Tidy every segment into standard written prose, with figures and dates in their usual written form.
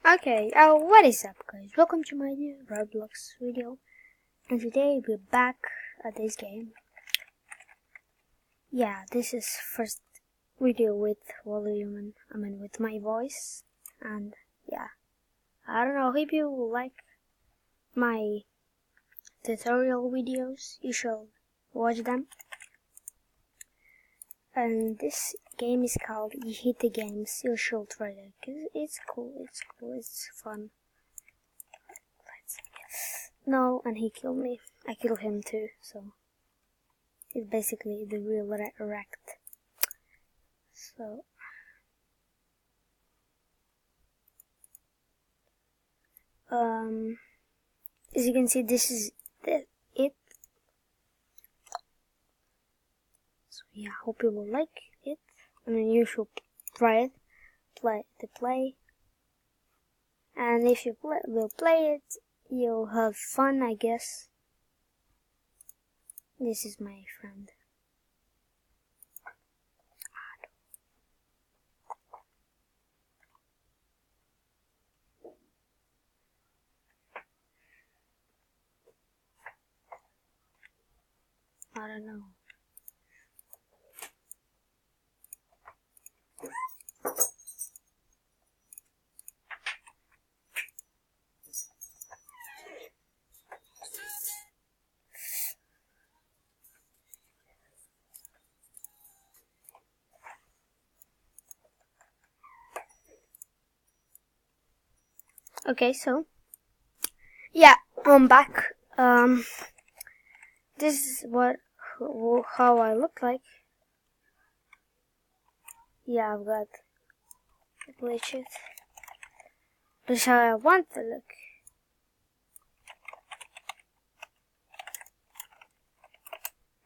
Okay, what is up guys? Welcome to my new Roblox video. And today we're back at this game. Yeah, this is first video with volume, with my voice. And yeah, I don't know, if you like my tutorial videos, you should watch them. And this game is called Yhiita games. You should try it because it's cool, it's fun. No, and he killed me. I killed him too, so it's basically the real wrecked. So as you can see, this is it. So yeah, hope you will like it. You should try it, play. And if you will play it, you'll have fun, I guess. This is my friend. I don't know. Okay, so yeah, I'm back. This is how I look like. Yeah, I've got glitches. This is how I want to look.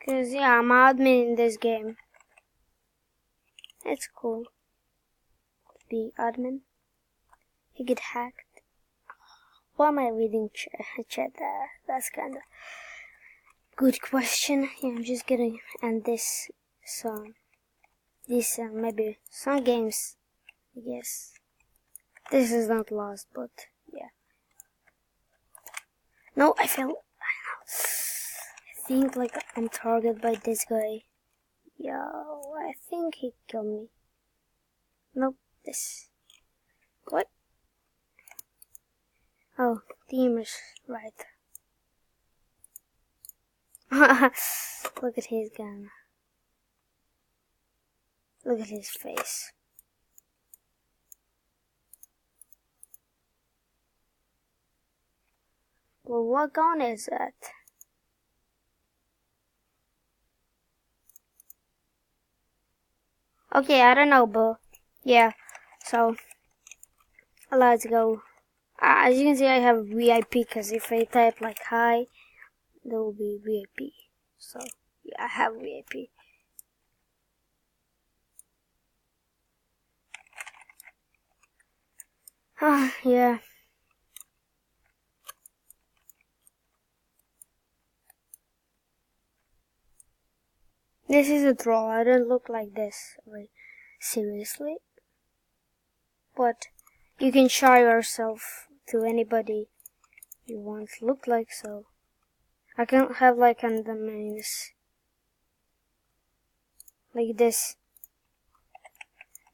Cause yeah, I'm admin in this game. It's cool to be admin. You get hacked. Why am I reading chat? That's kind of good question. Yeah, I'm just gonna end this song. Maybe some games. I guess this is not lost, but yeah. No, I fell. I think like I'm targeted by this guy. Yo, I think he killed me. Nope, this. What? Oh, teamers, right. Look at his gun. Look at his face. Well, what gun is that? Okay, I don't know, but yeah. So, let's go. As you can see, I have VIP because if I type like hi, there will be VIP. So, yeah, I have VIP. Yeah. This is a troll. I don't look like this. Wait, seriously? But you can show yourself to anybody you want to look like, so I can't have like undermines like this.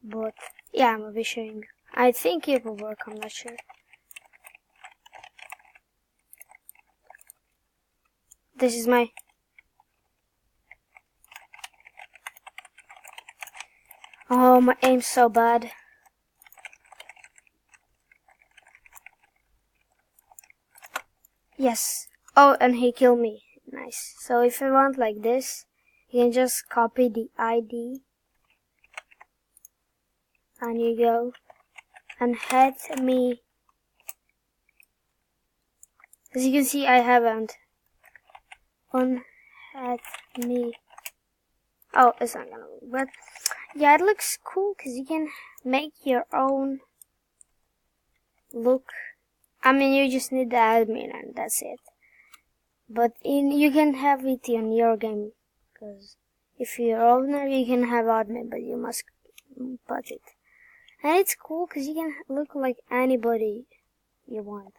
But yeah, I'm gonna be showing. I think it will work, I'm not sure. This is my oh, my aim's so bad. Yes. Oh, and he killed me. Nice. So if you want like this, you can just copy the ID. And you go. And hit me. As you can see, I haven't. Hit me. Oh, it's not gonna work. But yeah, it looks cool because you can make your own look. You just need the admin and that's it. But you can have it in your game, because if you're owner, you can have admin, but you must put it. And it's cool because you can look like anybody you want.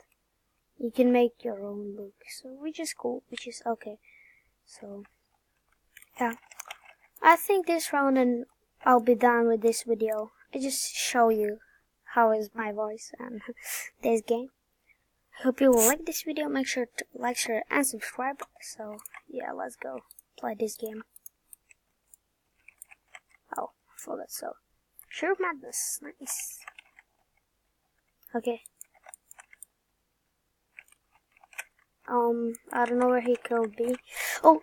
You can make your own look, so which is cool, which is okay. So yeah, I think this round and I'll be done with this video. I just show you how is my voice and this game. I hope you will like this video. Make sure to like, share, and subscribe. So yeah, let's go play this game. Oh, I forgot. So sure, madness, nice. Okay. I don't know where he could be. Oh,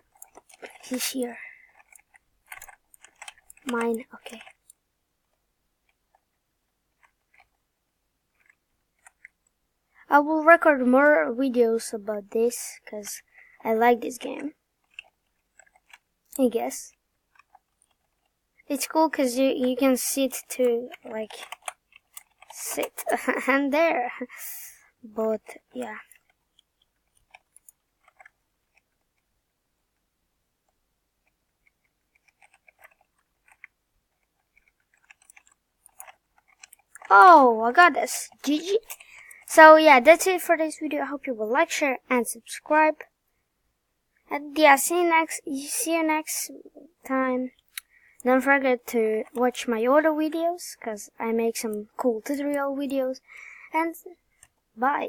he's here. Mine, okay. I will record more videos about this because I like this game. I guess. It's cool because you can sit to, like, sit and there. But, yeah. Oh, I got this. GG. So yeah, that's it for this video. I hope you will like, share, and subscribe. And yeah, see you next time. Don't forget to watch my other videos, cause I make some cool tutorial videos. And bye.